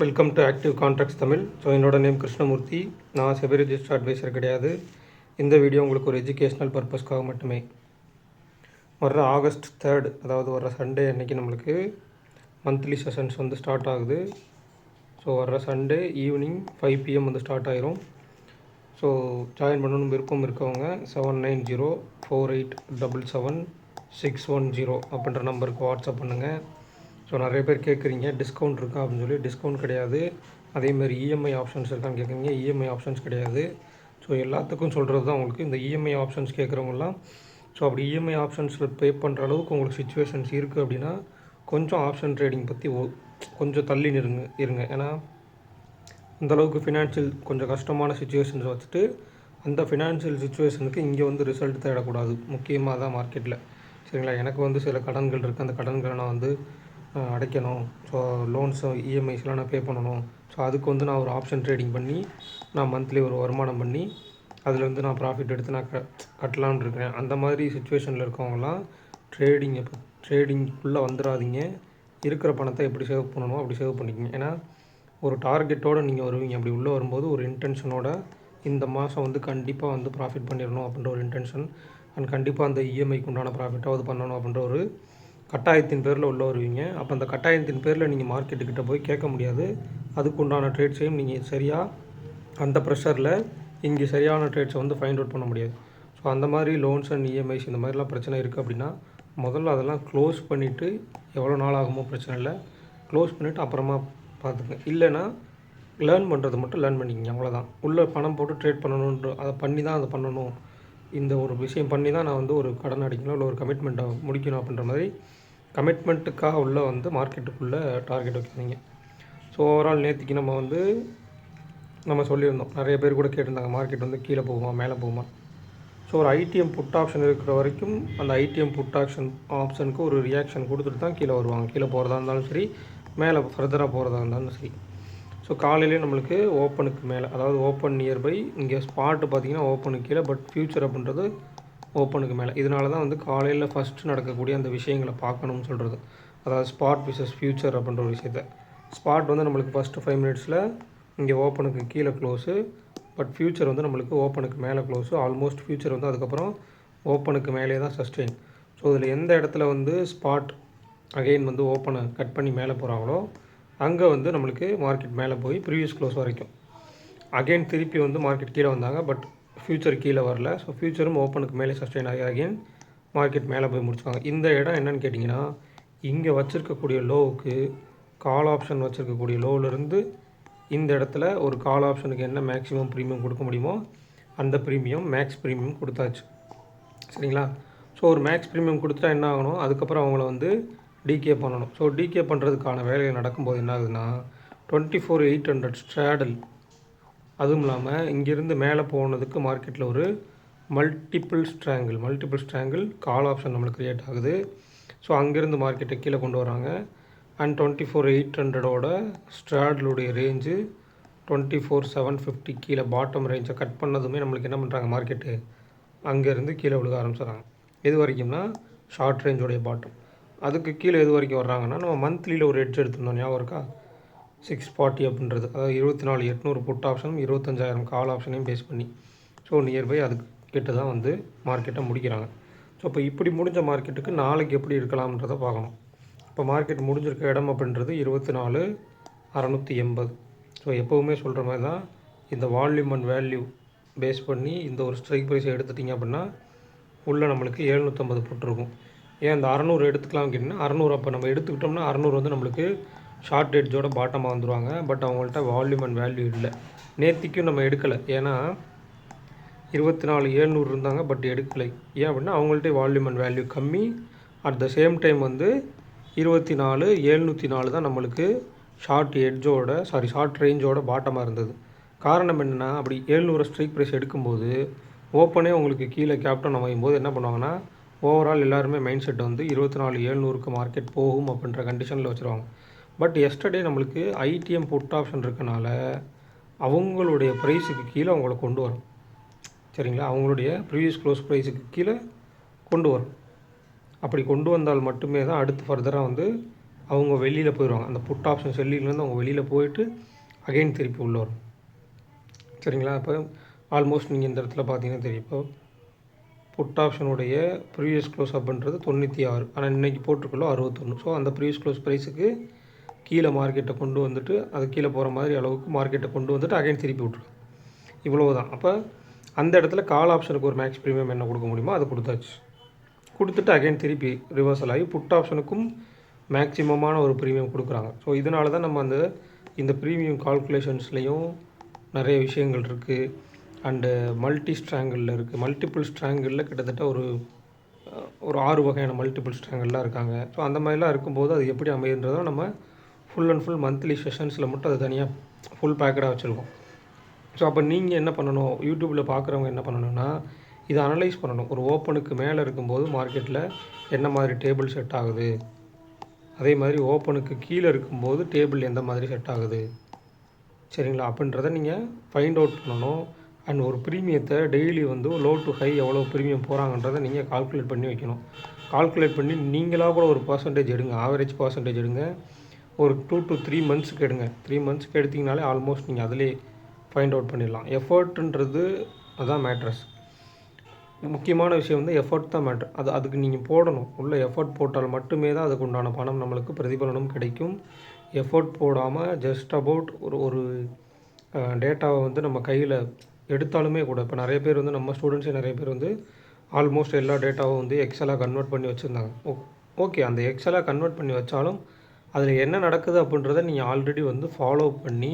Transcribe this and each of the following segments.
Welcome to active contracts Tamil. So என்னோட name Krishnamurthy. நான் SEBI register advisor கிடையாது. இந்த வீடியோ உங்களுக்கு ஒரு எஜுகேஷ்னல் பர்பஸ்க்காக மட்டுமே. வர்ற ஆகஸ்ட் 3 அதாவது வர்ற சண்டே அன்றைக்கி நம்மளுக்கு மந்த்லி செஷன்ஸ் வந்து ஸ்டார்ட் ஆகுது. ஸோ வர்ற சண்டே ஈவினிங் 5 PM வந்து ஸ்டார்ட் ஆயிரும். ஸோ ஜாயின் பண்ணணும் விருப்பம் இருக்கவங்க 7904877610 அப்படின்ற நம்பருக்கு வாட்ஸ்அப் பண்ணுங்கள். ஸோ நிறைய பேர் கேட்குறீங்க டிஸ்கவுண்ட் இருக்கா அப்படின்னு சொல்லி. டிஸ்கவுண்ட் கிடையாது. அதேமாதிரி இஎம்ஐ ஆப்ஷன்ஸ் இருக்கான்னு கேட்குறீங்க. இஎம்ஐ ஆப்ஷன்ஸ் கிடையாது. ஸோ எல்லாத்துக்கும் சொல்கிறது தான் உங்களுக்கு இந்த இஎம்ஐ ஆப்ஷன்ஸ் கேட்குறவங்களாம். ஸோ அப்படி இஎம்ஐ ஆப்ஷன்ஸில் பே பண்ணுற அளவுக்கு உங்களுக்கு சுச்சுவேஷன்ஸ் இருக்குது அப்படின்னா கொஞ்சம் ஆப்ஷன் ட்ரேடிங் பற்றி கொஞ்சம் தள்ளி இருங்க. ஏன்னா அந்தளவுக்கு ஃபினான்ஷியல் கொஞ்சம் கஷ்டமான சுச்சுவேஷன்ஸ் வச்சுட்டு அந்த ஃபினான்ஷியல் சுச்சுவேஷனுக்கு இங்கே வந்து ரிசல்ட் தேடக்கூடாது. முக்கியமாக தான் மார்க்கெட்டில். சரிங்களா? எனக்கு வந்து சில கடன்கள் இருக்குது. அந்த கடன்களை நான் வந்து அடைக்கணும். ஸோ லோன்ஸ் இஎம்ஐஸ்லாம் நான் பே பண்ணணும். ஸோ அதுக்கு வந்து நான் ஒரு ஆப்ஷன் ட்ரேடிங் பண்ணி நான் மந்த்லி ஒரு வருமானம் பண்ணி அதில் வந்து நான் ப்ராஃபிட் எடுத்து நான் கட்டலான்னு இருக்கிறேன். அந்த மாதிரி சுச்சுவேஷனில் இருக்கவங்களாம் ட்ரேடிங்குள்ளே வந்துடாதீங்க. இருக்கிற பணத்தை எப்படி சேவ் பண்ணணுமோ அப்படி சேவ் பண்ணிக்கோங்க. ஏன்னா ஒரு டார்கெட்டோடு நீங்கள் வருவீங்க. அப்படி உள்ளே வரும்போது ஒரு இன்டென்ஷனோட இந்த மாதம் வந்து கண்டிப்பாக வந்து ப்ராஃபிட் பண்ணிடணும் அப்படின்ற ஒரு இன்டென்ஷன் அண்ட் கண்டிப்பாக அந்த இஎம்ஐக்கு உண்டான ப்ராஃபிட்டாவது பண்ணணும் அப்படின்ற ஒரு கட்டாயத்தின் பேரில் உள்ளே வருவீங்க. அப்போ அந்த கட்டாயத்தின் பேரில் நீங்கள் மார்க்கெட்டுக்கிட்ட போய் கேட்க முடியாது. அதுக்கு உண்டான ட்ரேட்ஸையும் நீங்கள் சரியாக அந்த ப்ரெஷரில் இங்கே சரியான ட்ரேட்ஸை வந்து ஃபைண்ட் அவுட் பண்ண முடியாது. ஸோ அந்த மாதிரி லோன்ஸ் அண்ட் இஎம்ஐஸ் இந்த மாதிரிலாம் பிரச்சனை இருக்குது அப்படின்னா முதல்ல அதெல்லாம் க்ளோஸ் பண்ணிவிட்டு எவ்வளோ நாள் ஆகுமோ பிரச்சனை இல்லை, க்ளோஸ் பண்ணிவிட்டு அப்புறமா பார்த்துங்க. இல்லைன்னா லேர்ன் பண்ணுறது மட்டும் லேர்ன் பண்ணிக்கிங்க. அவ்வளோதான். உள்ளே பணம் போட்டு ட்ரேட் பண்ணணுன்ற அதை பண்ணி தான் அதை பண்ணணும். இந்த ஒரு விஷயம் பண்ணி தான் நான் வந்து ஒரு கடன் அடிக்கணும் இல்லை ஒரு கமிட்மெண்ட்டை முடிக்கணும் அப்படின்ற மாதிரி கமிட்மெண்ட்டுக்காக உள்ளே வந்து மார்க்கெட்டுக்குள்ளே டார்கெட் வைக்காதீங்க. ஸோ ஓவரால் நேற்றுக்கு நம்ம சொல்லியிருந்தோம். நிறைய பேர் கூட கேட்டிருந்தாங்க மார்க்கெட் வந்து கீழே போகுமா மேலே போகுமா. ஸோ ஒரு ஐடிஎம் புட் ஆப்ஷன் இருக்கிற வரைக்கும் அந்த ஐடிஎம் புட் ஆப்ஷனுக்கு ஒரு ரியாக்ஷன் கொடுத்துட்டு தான் கீழே வருவாங்க. கீழே போகிறதா இருந்தாலும் சரி, மேலே ஃபர்தராக போகிறதா இருந்தாலும் சரி. ஸோ காலையிலே நம்மளுக்கு ஓப்பனுக்கு மேலே, அதாவது ஓப்பன் நியர்பை, இங்கே ஸ்பாட்டு பார்த்திங்கன்னா ஓப்பனுக்கு கீழே, பட் ஃப்யூச்சர் அப்படின்றது ஓப்பனுக்கு மேலே. இதனால தான் வந்து காலையில் ஃபஸ்ட்டு நடக்கக்கூடிய அந்த விஷயங்களை பார்க்கணும்னு சொல்கிறது. அதாவது ஸ்பாட் விசஸ் ஃப்யூச்சர் அப்படின்ற ஒரு விஷயத்தை. ஸ்பாட் வந்து நம்மளுக்கு ஃபஸ்ட்டு 5 மினிட்ஸில் இங்கே ஓப்பனுக்கு கீழே க்ளோஸு, பட் ஃப்யூச்சர் வந்து நம்மளுக்கு ஓப்பனுக்கு மேலே க்ளோஸு. ஆல்மோஸ்ட் ஃப்யூச்சர் வந்து அதுக்கப்புறம் ஓப்பனுக்கு மேலே தான் சஸ்டெயின். ஸோ இதில் எந்த இடத்துல வந்து ஸ்பாட் அகெயின் வந்து ஓப்பனை கட் பண்ணி மேலே போகிறாங்களோ அங்கே வந்து நம்மளுக்கு மார்க்கெட் மேலே போய் ப்ரீவியஸ் க்ளோஸ் வரைக்கும் அகெயின் திருப்பி வந்து மார்க்கெட் கீழே வந்தாங்க. பட் ஃப்யூச்சர் கீழே வரல. ஸோ ஃப்யூச்சரும் ஓப்பனுக்கு மேலே சஸ்டெயின் ஆகி அகெயின் மார்க்கெட் மேலே போய் முடிச்சுவாங்க. இந்த இடம் என்னென்னு கேட்டிங்கன்னா இங்கே வச்சுருக்கக்கூடிய லோவுக்கு கால் ஆப்ஷன் வச்சுருக்கக்கூடிய லோவிலேருந்து இந்த இடத்துல ஒரு கால் ஆப்ஷனுக்கு என்ன மேக்ஸிமம் ப்ரீமியம் கொடுக்க முடியுமோ அந்த ப்ரீமியம் மேக்ஸ் ப்ரீமியம் கொடுத்தாச்சு. சரிங்களா? ஸோ ஒரு மேக்ஸ் ப்ரீமியம் கொடுத்துட்டா என்ன ஆகணும், அதுக்கப்புறம் அவங்கள வந்து டிகே பண்ணணும். ஸோ டிகே பண்ணுறதுக்கான வேலைகள் நடக்கும்போது என்ன ஆகுதுன்னா 24,800 ஸ்ட்ராடல், அதுவும் இல்லாமல் இங்கேருந்து மேலே போனதுக்கு மார்க்கெட்டில் ஒரு மல்டிபிள் ஸ்ட்ராங்கிள் கால் ஆப்ஷன் நம்மளுக்கு க்ரியேட் ஆகுது. ஸோ அங்கேருந்து மார்க்கெட்டை கீழே கொண்டு வராங்க. அண்ட் 24,800ஓட ஸ்ட்ராடலுடைய ரேஞ்சு 24,750 கீழே பாட்டம் ரேஞ்சை கட் பண்ணதுமே நம்மளுக்கு என்ன பண்ணுறாங்க, மார்க்கெட்டு அங்கேருந்து கீழே விழுக ஆரம்பிச்சிடறாங்க. எது வரைக்கும்னா ஷார்ட் ரேஞ்சோடைய பாட்டம். அதுக்கு கீழே எது வரைக்கும் வர்றாங்கன்னா நம்ம மந்த்லியில் ஒரு எட்ஜ் எடுத்திருந்தோம், ஞாபகம் இருக்கா? 640 அப்படின்றது, அதாவது 24,800 புட் ஆப்ஷனும் 25,000 கால் ஆப்ஷனையும் பேஸ் பண்ணி. ஸோ நியர்பை அதுக்கு கிட்ட தான் வந்து மார்க்கெட்டை முடிக்கிறாங்க. ஸோ இப்போ இப்படி முடிஞ்ச மார்க்கெட்டுக்கு நாளைக்கு எப்படி இருக்கலாம்ன்றதை பார்க்கணும். இப்போ மார்க்கெட் முடிஞ்சிருக்க இடம் அப்படின்றது 24,680. ஸோ எப்போவுமே சொல்கிற மாதிரி தான் இந்த வால்யூம் அண்ட் வேல்யூ பேஸ் பண்ணி இந்த ஒரு ஸ்ட்ரைக் ப்ரைஸை எடுத்துட்டிங்க அப்படின்னா உள்ளே நம்மளுக்கு 750 போட்டிருக்கும். ஏன் இந்த 600 எடுத்துக்கலாம் கேட்டிங்கன்னா 600 அப்போ நம்ம எடுத்துக்கிட்டோம்னா 600 வந்து நம்மளுக்கு ஷார்ட் எட்ஜோட பாட்டமாக வந்துடுவாங்க. பட் அவங்கள்ட்ட வால்யூம் அண்ட் வேல்யூ இல்லை. நேற்றுக்கும் நம்ம எடுக்கலை. ஏன்னா 24,700 இருந்தாங்க, பட் எடுக்கலை. ஏன் அப்படின்னா அவங்கள்ட்ட வால்யூம் அண்ட் வேல்யூ கம்மி. அட் த சேம் டைம் வந்து 24,704 தான் நம்மளுக்கு ஷார்ட் ரேஞ்சோட பாட்டமாக இருந்தது. காரணம் என்னென்னா அப்படி 700 ஸ்ட்ரைக் ப்ரைஸ் எடுக்கும்போது ஓப்பனே உங்களுக்கு கீழே கேப்டன் அமையும் போது என்ன பண்ணுவாங்கன்னா ஓவரால் எல்லாருமே மைண்ட் செட் வந்து 24,700க்கு மார்க்கெட் போகும் அப்படின்ற கண்டிஷனில் வச்சுருவாங்க. பட் எஸ்டர்டே நம்மளுக்கு ஐடிஎம் புட் ஆப்ஷன் இருக்கனால அவங்களுடைய ப்ரைஸுக்கு கீழே அவங்கள கொண்டு வரும். சரிங்களா? அவங்களுடைய ப்ரீவியஸ் க்ளோஸ் ப்ரைஸுக்கு கீழே கொண்டு வரும். அப்படி கொண்டு வந்தால் மட்டுமே தான் அடுத்து ஃபர்தராக வந்து அவங்க வெளியில் போயிடுவாங்க. அந்த புட் ஆப்ஷன் செல்லிங்லேருந்து அவங்க வெளியில் போயிட்டு அகைன் திருப்பி உள்ளே வரும். சரிங்களா? இப்போ ஆல்மோஸ்ட் நீங்கள் இந்த இடத்துல பார்த்தீங்கன்னா தெரியும். இப்போ புட் ஆப்ஷனுடைய ப்ரீவியஸ் க்ளோஸ் அப்படின்றது 96, ஆனால் இன்றைக்கி போட்டிருக்கலோ 61. ஸோ அந்த ப்ரீவியஸ் க்ளோஸ் ப்ரைஸுக்கு கீழே மார்க்கெட்டை கொண்டு வந்துட்டு அது கீழே போகிற மாதிரி அளவுக்கு மார்க்கெட்டை கொண்டு வந்துட்டு அகைன் திருப்பி விட்ருக்கும். இவ்வளோ தான். அப்போ அந்த இடத்துல கால் ஆப்ஷனுக்கு ஒரு மேக்ஸ் ப்ரீமியம் என்ன கொடுக்க முடியுமோ அதை கொடுத்தாச்சு. கொடுத்துட்டு அகைன் திருப்பி ரிவர்சல் ஆகி புட் ஆப்ஷனுக்கும் மேக்ஸிமமான ஒரு ப்ரீமியம் கொடுக்குறாங்க. ஸோ இதனால தான் நம்ம இந்த ப்ரீமியம் கால்குலேஷன்ஸ்லேயும் நிறைய விஷயங்கள் இருக்குது. அண்டு மல்டி ஸ்ட்ராங்கிளில் இருக்குது. மல்டிபிள் ஸ்ட்ராங்கிளில் கிட்டத்தட்ட ஒரு 6 வகையான மல்டிபிள் ஸ்ட்ராங்கிள்லாம் இருக்காங்க. ஸோ அந்த மாதிரிலாம் இருக்கும்போது அது எப்படி அமையுன்றதோ நம்ம ஃபுல் அண்ட் ஃபுல் மந்த்லி செஷன்ஸில் மட்டும் அது தனியாக ஃபுல் பேக்கடாக வச்சுருக்கோம். ஸோ அப்போ நீங்கள் என்ன பண்ணணும், யூடியூப்பில் பார்க்குறவங்க என்ன பண்ணணும்னா இதை அனலைஸ் பண்ணணும். ஒரு ஓப்பனுக்கு மேலே இருக்கும்போது மார்க்கெட்டில் என்ன மாதிரி டேபிள் செட் ஆகுது, அதே மாதிரி ஓப்பனுக்கு கீழே இருக்கும்போது டேபிள் எந்த மாதிரி செட் ஆகுது, சரிங்களா, அப்படின்றத நீங்கள் ஃபைண்ட் அவுட் பண்ணணும். அண்ட் ஒரு ப்ரீமியத்தை டெய்லி லோ டு ஹை எவ்வளோ ப்ரீமியம் போகிறாங்கன்றதை நீங்கள் கால்குலேட் பண்ணி வைக்கணும். கால்குலேட் பண்ணி நீங்களாக கூட ஒரு பர்சன்டேஜ் எடுங்க, ஆவரேஜ் பர்சன்டேஜ் எடுங்க. ஒரு 2 to 3 மந்த்ஸுக்கு எடுங்க. 3 மந்த்ஸ்க்கு எடுத்திங்கனாலே ஆல்மோஸ்ட் நீங்கள் அதிலே ஃபைண்ட் அவுட் பண்ணிடலாம். எஃபர்ட்ன்றது அதுதான் மேட்ரஸ். முக்கியமான விஷயம் எஃபர்ட் தான் மேட்ரு. அதுக்கு நீங்கள் போடணும். உள்ள எஃபர்ட் போட்டால் மட்டுமே தான் அதுக்கு உண்டான பணம் நம்மளுக்கு பிரதிபலனும் கிடைக்கும். எஃபர்ட் போடாமல் ஜஸ்ட் அபவுட் ஒரு டேட்டாவை நம்ம கையில் எடுத்தாலுமே கூட, இப்போ நிறைய பேர் நம்ம ஸ்டூடெண்ட்ஸே நிறைய பேர் ஆல்மோஸ்ட் எல்லா டேட்டாவும் எக்ஸலாக கன்வெர்ட் பண்ணி வச்சுருந்தாங்க. ஓகே, அந்த எக்ஸலாக கன்வெர்ட் பண்ணி வச்சாலும் அதில் என்ன நடக்குது அப்படின்றத நீங்கள் ஆல்ரெடி ஃபாலோ பண்ணி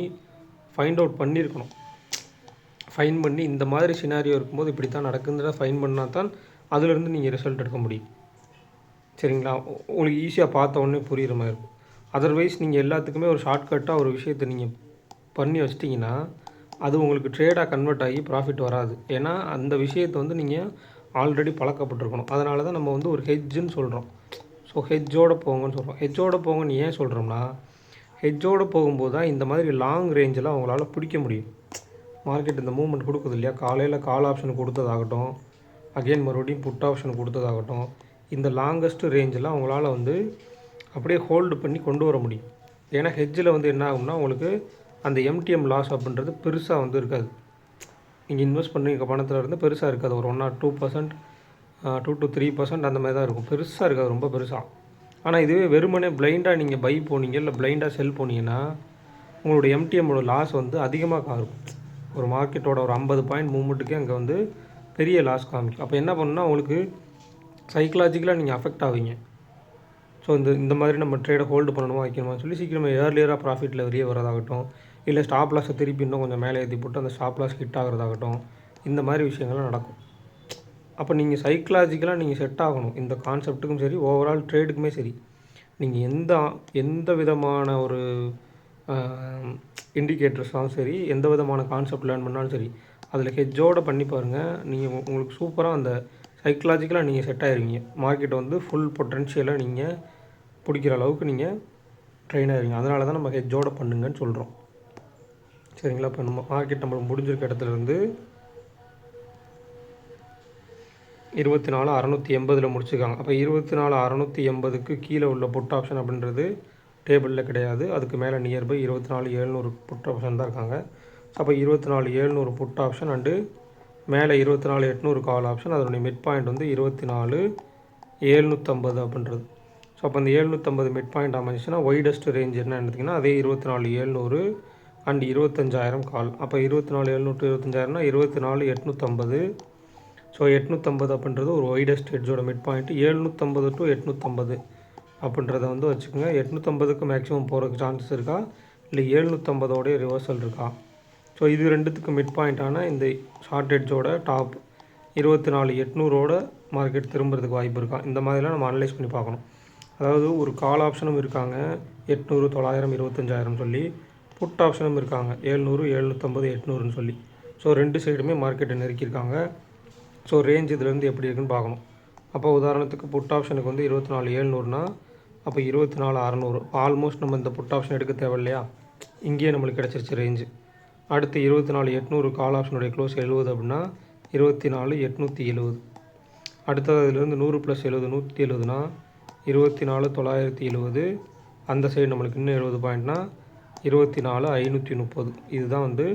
ஃபைண்ட் அவுட் பண்ணியிருக்கணும். ஃபைன் பண்ணி இந்த மாதிரி சினாரியோ இருக்கும்போது இப்படி தான் நடக்குதுன்றத ஃபைன் பண்ணால் தான் அதிலிருந்து நீங்கள் ரிசல்ட் எடுக்க முடியும். சரிங்களா? உங்களுக்கு ஈஸியாக பார்த்த உடனே புரிகிற மாதிரி இருக்கும். அதர்வைஸ் நீங்கள் எல்லாத்துக்குமே ஒரு ஷார்ட்கட்டாக ஒரு விஷயத்தை நீங்கள் பண்ணி வச்சிட்டிங்கன்னா அது உங்களுக்கு ட்ரேடாக கன்வெர்ட் ஆகி ப்ராஃபிட் வராது. ஏன்னா அந்த விஷயத்தை நீங்கள் ஆல்ரெடி பழக்கப்பட்டிருக்கணும். அதனால தான் நம்ம ஒரு ஹெட்ஜுன்னு சொல்கிறோம். ஸோ ஹெட்ஜோடு போங்கன்னு சொல்கிறோம். ஹெட்ஜோடு போங்கன்னு ஏன் சொல்கிறோம்னா, ஹெட்ஜோடு போகும்போது தான் இந்த மாதிரி லாங் ரேஞ்சில் அவங்களால பிடிக்க முடியும். மார்க்கெட் இந்த மூவ்மெண்ட் கொடுக்குது இல்லையா, காலையில் கால் ஆப்ஷன் கொடுத்ததாகட்டும், அகெயின் மறுபடியும் புட் ஆப்ஷன் கொடுத்ததாகட்டும், இந்த லாங்கஸ்ட்டு ரேஞ்சில் அவங்களால அப்படியே ஹோல்டு பண்ணி கொண்டு வர முடியும். ஏன்னா ஹெட்ஜில் என்ன ஆகும்னா உங்களுக்கு அந்த எம்டிஎம் லாஸ் அப்படின்றது பெருசாக இருக்காது. நீங்கள் இன்வெஸ்ட் பண்ணுற பணத்தில் இருந்து பெருசாக இருக்காது. ஒரு 1 or 2%, 2 to 3% அந்த மாதிரி தான் இருக்கும். பெருசாக இருக்காது, ரொம்ப பெருசாக. ஆனால் இதுவே வெறுமனே பிளைண்டாக நீங்கள் பை போனீங்க இல்லை பிளைண்டாக செல் போனீங்கன்னா உங்களோட எம்டிஎம்மோட லாஸ் அதிகமாக இருக்கும். ஒரு மார்க்கெட்டோட ஒரு 50 பாயிண்ட் மூவ்மெண்ட்டுக்கே அங்கே பெரிய லாஸ் காமிக்கும். அப்போ என்ன பண்ணுன்னா உங்களுக்கு சைக்கலாஜிக்கலாக நீங்கள் அஃபெக்ட் ஆவீங்க. ஸோ இந்த மாதிரி நம்ம ட்ரேடை ஹோல்டு பண்ணணுமா வைக்கணுமா சொல்லி சீக்கிரமாக ஏர்லியராக ப்ராஃபிட்டில் வெளியே வரதாகட்டும், இல்லை ஸ்டாப் லாஸை திருப்பி இன்னும் கொஞ்சம் மேலே ஏற்றி போட்டு அந்த ஸ்டாப் லாஸ் ஹிட் ஆகிறதாகட்டும், இந்த மாதிரி விஷயங்கள்லாம் நடக்கும். அப்போ நீங்கள் சைக்கலாஜிக்கலாக நீங்கள் செட் ஆகணும். இந்த கான்செப்ட்டுக்கும் சரி, ஓவரால் ட்ரேடுக்குமே சரி. நீங்கள் எந்த விதமான ஒரு இண்டிகேட்டர்ஸாலும் சரி, எந்த விதமான கான்செப்ட் லேர்ன் பண்ணாலும் சரி, அதில் ஹெட்ஜோடு பண்ணி பாருங்கள். நீங்கள் உங்களுக்கு சூப்பராக அந்த சைக்கலாஜிக்கலாக நீங்கள் செட் ஆகிருவீங்க. மார்க்கெட்டை ஃபுல் பொட்டன்ஷியலாக நீங்கள் பிடிக்கிற அளவுக்கு நீங்கள் ட்ரெயின் ஆகிருவீங்க. அதனால தான் நம்ம ஹெட்ஜோடு பண்ணுங்கன்னு சொல்கிறோம். சரிங்களா? இப்போ நம்ம மார்க்கெட் நம்மளுக்கு முடிஞ்சிருக்க இடத்துலேருந்து 24,680 முடிச்சுருக்காங்க. அப்போ 24,680க்கு கீழே உள்ள புட் ஆப்ஷன் அப்படின்றது டேபிளில் கிடையாது. அதுக்கு மேலே நியர்பை 24,700 புட் ஆப்ஷன் தான் இருக்காங்க. அப்போ 24,700 புட் ஆப்ஷன் அண்டு மேலே 24,800 கால் ஆப்ஷன். அதனுடைய மிட் பாயிண்ட் 24,750 அப்படின்றது. ஸோ அப்போ அந்த 750 மிட் பாயிண்ட் அமைஞ்சிச்சுன்னா ஒய்டஸ்ட் ரேஞ்ச் என்ன எடுத்திங்கன்னா அதே 24,700 அண்ட் 25,000 கால். அப்போ 24,700 to 25,000னா 24,850. ஸோ 850 அப்படின்றது ஒரு ஒய்டஸ்ட் ஹெட்ஜோட மிட் பாயிண்ட். 750 to 850 அப்படின்றத வச்சுக்கோங்க. 850க்கு மேக்ஸிமம் போகிறதுக்கு சான்சஸ் இருக்கா, இல்லை 750ஓடைய ரிவர்சல் இருக்கா? ஸோ இது ரெண்டுத்துக்கு மிட் பாயிண்ட்டான இந்த ஷார்ட் ஹெட்ஜோட டாப் 24,800ஓட மார்க்கெட் திரும்புறதுக்கு வாய்ப்பு இருக்கா? இந்த மாதிரிலாம் நம்ம அனலைஸ் பண்ணி பார்க்கணும். அதாவது ஒரு கால் ஆப்ஷனும் இருக்காங்க 800, 900, 25,000 சொல்லி, புட் ஆப்ஷனும் இருக்காங்க 700, 750, 800ன்னு சொல்லி. ஸோ ரெண்டு சைடுமே மார்க்கெட்டை நெருக்கியிருக்காங்க. ஸோ ரேஞ்ச் இதுலேருந்து எப்படி இருக்குன்னு பார்க்கணும். அப்போ உதாரணத்துக்கு புட் ஆப்ஷனுக்கு 24,700னா அப்போ 24,600. ஆல்மோஸ்ட் நம்ம இந்த புட் ஆப்ஷன் எடுக்க தேவை இல்லையா, இங்கேயே நம்மளுக்கு கிடச்சிருச்சு ரேஞ்சு. அடுத்து 24,800 கால் ஆப்ஷனுடைய க்ளோஸ் 70 அப்படின்னா 24,870. அடுத்தது அதிலேருந்து 100 + 70 170னா 24,970. அந்த சைடு நம்மளுக்கு இன்னும் 70 பாயிண்ட்னா 24,530. இதுதான் வந்து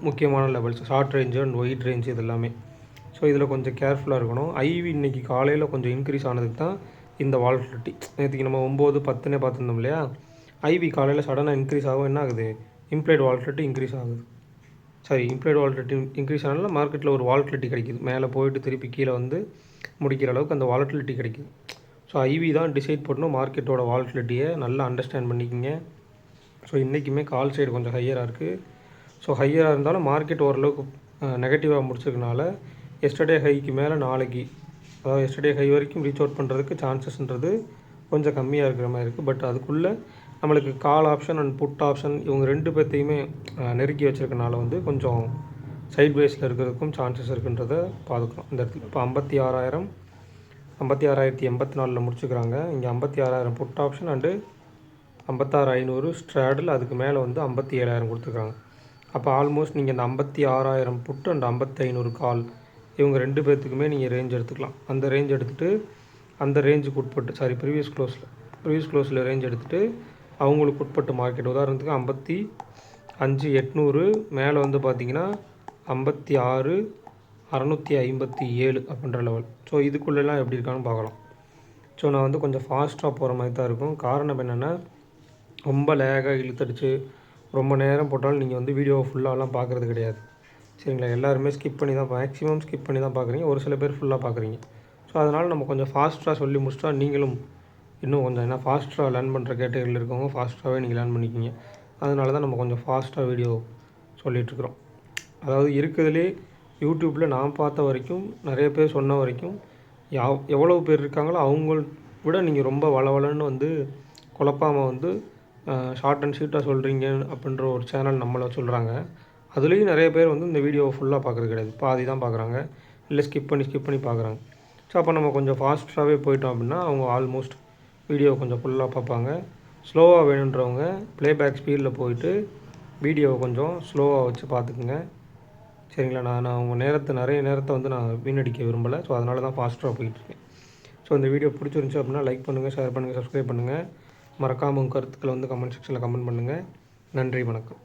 முக்கியமான levels, short range and white range இது எல்லாமே. ஸோ இதில் கொஞ்சம் கேர்ஃபுல்லாக இருக்கணும். ஐவி இன்றைக்கி காலையில் கொஞ்சம் இன்க்ரீஸ் ஆனதுக்கு தான் இந்த வால்டிலிட்டி. நேற்றுக்கு நம்ம 9, 10 பார்த்துருந்தோம் இல்லையா? ஐவி காலையில் சடனாக இன்க்ரீஸ் ஆகும், என்ன ஆகுது, இம்ப்ளைட் வால்டிலிட்டி இன்க்ரீஸ் ஆகுது. சரி, இம்ப்ளைட் வால்டிலிட்டி இன்க்ரீஸ் ஆனால மார்க்கெட்டில் ஒரு வால்டிலிட்டி கிடைக்குது, மேலே போயிட்டு திருப்பி கீழே வந்து முடிக்கிற அளவுக்கு அந்த வால்டிலிட்டி கிடைக்குது. ஸோ ஐவி தான் டிசைட் பண்ணணும் மார்க்கெட்டோட வால்டிலிட்டியை நல்லா அண்டர்ஸ்டாண்ட் பண்ணிக்கிங்க. ஸோ இன்றைக்குமே கால் சைடு கொஞ்சம் ஹையராக இருக்குது. ஸோ ஹையராக இருந்தாலும் மார்க்கெட் ஓரளவுக்கு நெகட்டிவாக முடிச்சதுனால எஸ்டர்டே ஹைக்கு மேலே நாளைக்கு, அதாவது எஸ்டர்டே ஹை வரைக்கும் ரீச் அவுட் பண்ணுறதுக்கு சான்சஸ்ன்றது கொஞ்சம் கம்மியாக இருக்கிற மாதிரி இருக்குது. பட் அதுக்குள்ளே நம்மளுக்கு call option and put option இவங்க 2 பேர்த்தையுமே நெருக்கி வச்சுருக்கனால வந்து கொஞ்சம் சைட் வேஸில் இருக்கிறதுக்கும் சான்சஸ் இருக்குன்றதை பார்த்துக்கணும் இந்த இடத்துல. இப்போ 56,084 முடிச்சுக்கிறாங்க. இங்கே 56,000 புட் ஆப்ஷன் அண்டு 56,500 ஸ்ட்ராடில், அதுக்கு மேலே வந்து 57,000 கொடுத்துருக்காங்க. அப்போ ஆல்மோஸ்ட் நீங்கள் இந்த 56,000 புட் அண்ட் 5500 கால் இவங்க 2 பேர்த்துக்குமே நீங்கள் ரேஞ்ச் எடுத்துக்கலாம். அந்த ரேஞ்ச் எடுத்துகிட்டு அந்த ரேஞ்சுக்கு உட்பட்டு ப்ரீவியஸ் க்ளோஸில் ரேஞ்ச் எடுத்துகிட்டு அவங்களுக்கு உட்பட்டு மார்க்கெட், உதாரணத்துக்கு 55,800 மேலே வந்து பார்த்திங்கன்னா 56,657 அப்படின்ற லெவல். ஸோ இதுக்குள்ளெல்லாம் எப்படி இருக்கான்னு பார்க்கலாம். ஸோ நான் வந்து கொஞ்சம் ஃபாஸ்ட்டாக போகிற மாதிரி தான் இருக்கும். காரணம் என்னென்னா, ரொம்ப லேகாக இழுத்தடிச்சு ரொம்ப நேரம் போட்டாலும் நீங்கள் வந்து வீடியோவை ஃபுல்லாகலாம் பார்க்குறது கிடையாது, சரிங்களா? எல்லாருமே ஸ்கிப் பண்ணி தான், மேக்ஸிமம் ஸ்கிப் பண்ணி தான் பார்க்குறீங்க, ஒரு சில பேர் ஃபுல்லாக பார்க்குறீங்க. ஸோ அதனால் நம்ம கொஞ்சம் ஃபாஸ்ட்டாக சொல்லி முடிச்சிட்டா நீங்களும் இன்னும் கொஞ்சம், ஏன்னா ஃபாஸ்ட்டாக லேர்ன் பண்ணுற கேட்டகரியில் இருக்கவங்க ஃபாஸ்ட்டாகவே நீங்கள் லேர்ன் பண்ணிக்கிங்க. அதனால தான் நம்ம கொஞ்சம் ஃபாஸ்ட்டாக வீடியோ சொல்லிகிட்ருக்குறோம். அதாவது இருக்கிறதுலே யூடியூப்பில் நான் பார்த்த வரைக்கும், நிறைய பேர் சொன்ன வரைக்கும், எவ்வளோ பேர் இருக்காங்களோ அவங்கள விட நீங்கள் ரொம்ப வளவலன்னு வந்து குழப்பாமல் வந்து ஷார்ட் அண்ட் ஸ்வீட்டாக சொல்கிறீங்க அப்படின்ற ஒரு சேனல் நம்மளை சொல்கிறாங்க. அதுலேயும் நிறைய பேர் வந்து இந்த வீடியோவை ஃபுல்லாக பார்க்குறது கிடையாது, பாதி தான் பார்க்குறாங்க, இல்லை ஸ்கிப் பண்ணி பார்க்குறாங்க. ஸோ அப்போ நம்ம கொஞ்சம் ஃபாஸ்ட்டாகவே போயிட்டோம் அப்படின்னா அவங்க ஆல்மோஸ்ட் வீடியோ கொஞ்சம் ஃபுல்லாக பார்ப்பாங்க. ஸ்லோவாக வேணுன்றவங்க ப்ளேபேக் ஸ்பீடில் போயிட்டு வீடியோவை கொஞ்சம் ஸ்லோவாக வச்சு பார்த்துக்குங்க, சரிங்களா? நான் உங்கள் நிறைய நேரத்தை வந்து நான் வீணடிக்க விரும்பலை. ஸோ அதனால தான் ஃபாஸ்ட்டாக போயிட்டுருக்கேன். ஸோ இந்த வீடியோ பிடிச்சிருந்துச்சி அப்படின்னா லைக் பண்ணுங்கள், ஷேர் பண்ணுங்கள், சப்ஸ்கிரைப் பண்ணுங்கள். மறக்காமல் உங்கள் கருத்துக்களை வந்து கமெண்ட் செக்ஷனில் கமெண்ட் பண்ணுங்கள். நன்றி, வணக்கம்.